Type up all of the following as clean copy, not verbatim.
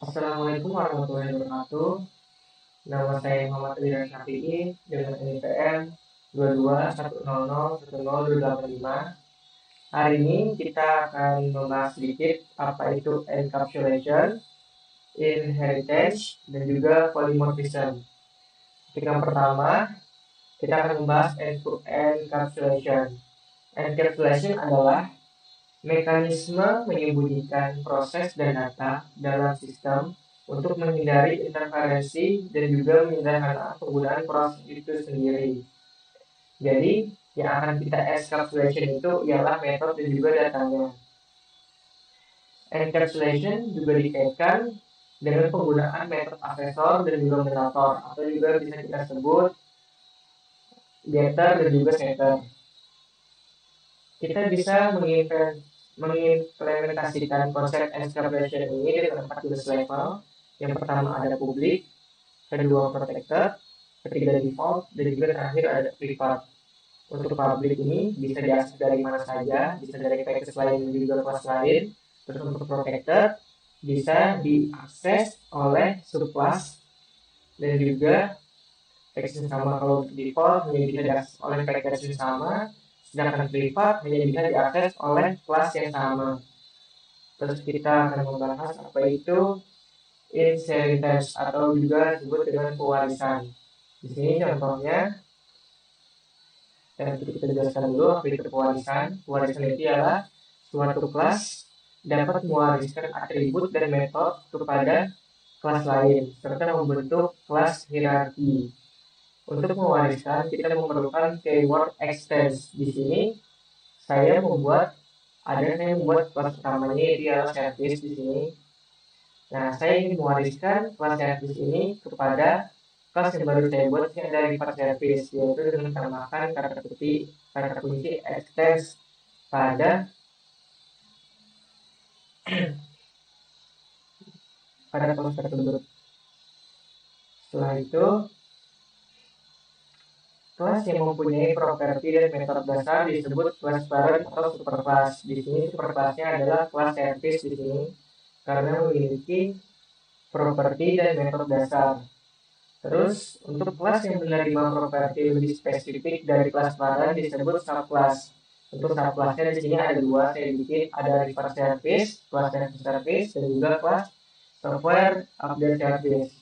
Assalamualaikum warahmatullahi wabarakatuh. Nama saya Muhammad Ridwan Syafi'i dengan NIPM 2210010285. Hari ini kita akan membahas sedikit apa itu encapsulation, inheritance, dan juga polymorphism. Yang pertama, kita akan membahas encapsulation. Encapsulation adalah mekanisme menyembunyikan proses dan data dalam sistem untuk menghindari interferensi dan juga menyederhanakan penggunaan proses itu sendiri. Jadi, yang akan kita encapsulation itu ialah metode dan juga datanya. Encapsulation juga dikaitkan dengan penggunaan metode asesor dan juga moderator, atau juga bisa kita sebut getter dan juga setter. Kita bisa mengimplementasikan konsep encapsulation ini dengan 4 jenis level. Yang pertama ada public, kedua protected, ketiga default, dan juga terakhir ada private. Untuk public ini bisa diakses dari mana saja, bisa dari package lain dan juga kelas lain. Terus untuk protected bisa diakses oleh subclass dan juga package yang sama. Kalau default hanya bisa diakses oleh package yang sama, sedangkan privat hanya bisa diakses oleh kelas yang sama. Terus kita akan membahas apa itu inheritance atau juga disebut dengan pewarisan. Di sini contohnya, dan kita jelaskan dulu apa itu pewarisan. Pewarisan itu adalah suatu kelas dapat mewariskan atribut dan metode kepada kelas lain serta membentuk kelas hierarki. Untuk mewariskan kita memerlukan keyword extends. Di sini saya membuat kelas utamanya itu adalah service di sini. Nah, saya ingin mewariskan kelas service ini kepada kelas yang baru saya buat yang dari part service, yaitu dengan menambahkan kata kunci extends pada kelas tersebut. Setelah itu, kelas yang mempunyai properti dan metode dasar disebut kelas parent atau superclass. Di sini superclassnya adalah kelas service di sini karena memiliki properti dan metode dasar. Terus untuk kelas yang menerima properti lebih spesifik dari kelas parent disebut subclass. Untuk subclassnya di sini ada dua, saya bikin ada reverse service, kelas service, dan juga kelas software update service.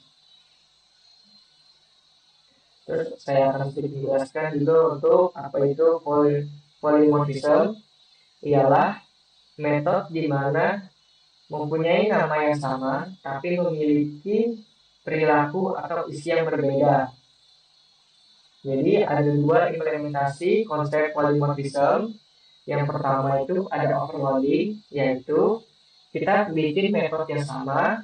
Terus saya akan sedikit menjelaskan juga untuk apa itu polymorphism. Ialah metode di mana mempunyai nama yang sama tapi memiliki perilaku atau isi yang berbeda. Jadi ada dua implementasi konsep polymorphism. Yang pertama itu ada overloading, yaitu kita bikin metode yang sama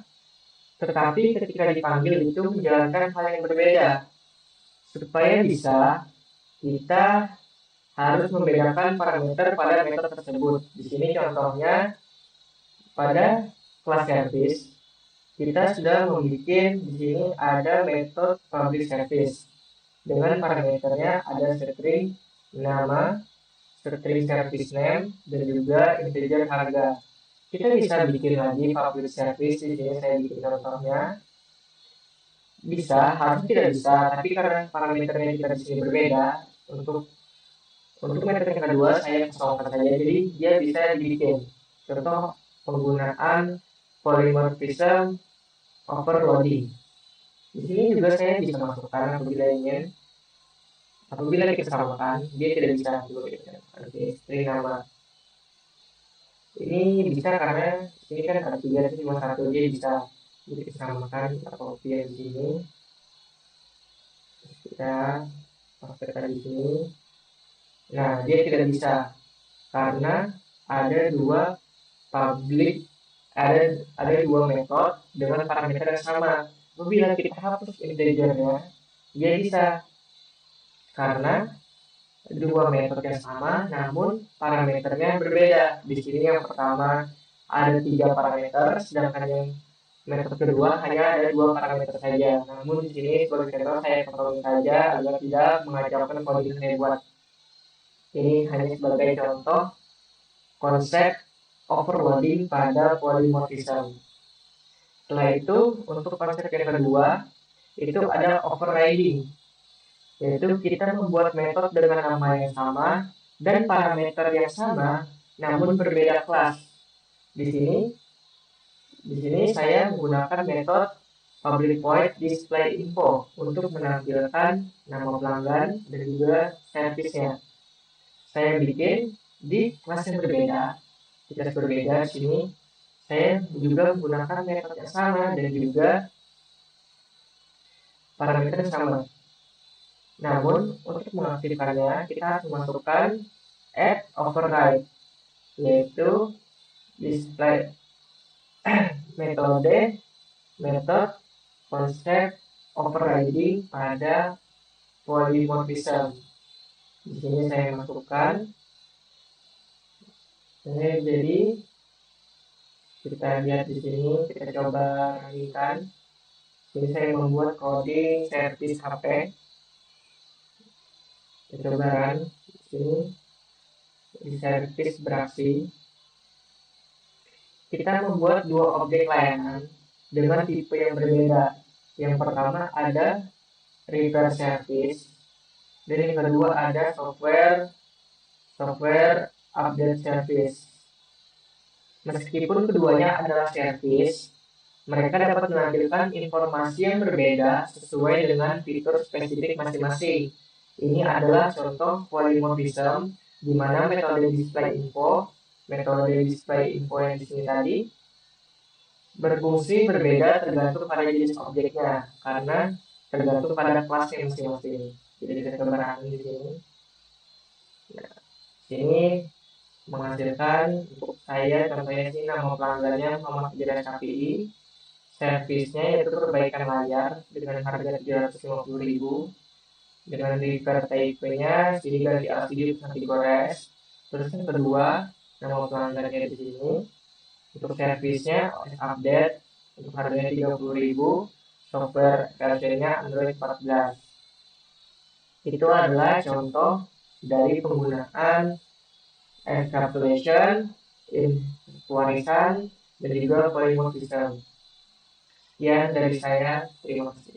tetapi ketika dipanggil itu menjalankan hal yang berbeda. Supaya bisa, kita harus membedakan parameter pada metode tersebut. Di sini contohnya pada kelas service kita sudah membuat di sini ada metode public service dengan parameternya ada string nama, string service name, dan juga integer harga. Kita bisa bikin lagi public service. Di sini saya bikin contohnya. Bisa, harusnya tidak bisa, tapi karena parameternya kita di sini berbeda, untuk metode yang kedua saya kosongkan saja, jadi dia bisa dibikin. Contoh penggunaan polymorphism overloading. Di sini juga saya bisa masukkan apabila ingin. Apabila kita samakan, dia tidak bisa Oke, string nama. Ini bisa karena ini kan ada 3, cuma 1, dia bisa. Jadi kita samakan, kita copy di sini. Kita pakai di sini. Nah, dia tidak bisa karena ada dua public, ada dua metode dengan parameter yang sama. Apabila kita hapus integernya, dia bisa karena dua metode yang sama namun parameternya berbeda. Di sini yang pertama ada 3 parameter, sedangkan yang metode kedua hanya ada 2 parameter saja. Namun di sini sebagai contoh saya potong saja agar tidak mengacaukan kode yang saya buat. Ini hanya sebagai contoh konsep overloading pada polymorphism. Setelah itu, untuk konsep yang kedua, itu ada overriding, yaitu kita membuat metode dengan nama yang sama dan parameter yang sama, namun berbeda kelas. Di sini, saya menggunakan metode public void display info untuk menampilkan nama pelanggan dan juga servisnya. Saya bikin di kelas yang berbeda, di kelas berbeda di sini saya juga menggunakan metode yang sama dan juga parameter yang sama. Namun untuk mengaktifkannya kita harus memasukkan add override, yaitu display metode konsep overriding pada polymorphism. Di sini saya masukkan. Jadi kita lihat di sini, kita coba running. Jadi saya membuat coding service HP. Kita coba run di sini di service beraksi. Kita membuat dua objek layanan dengan tipe yang berbeda. Yang pertama ada repair service dan yang kedua ada software update service. Meskipun keduanya adalah service, mereka dapat menampilkan informasi yang berbeda sesuai dengan fitur spesifik masing-masing. Ini adalah contoh polymorphism di mana metode display info yang di sini tadi berfungsi berbeda tergantung pada jenis objeknya karena tergantung pada kelasnya masing-masing. Jadi kita coba running di sini. Nah, sini menghasilkan untuk saya contohnya sini nama pelanggannya Muhammad Jelas KPI, servisnya yaitu perbaikan layar dengan harga 350.000, dengan repair TIP-nya sini ganti LCD nanti digores. Terus yang kedua nama pelanggannya di sini, untuk servisnya OS update untuk harganya 30.000, software versinya Android 14. Itu adalah contoh dari penggunaan encapsulation, warisan, dan juga polymorphism. Sekian dari saya, terima kasih.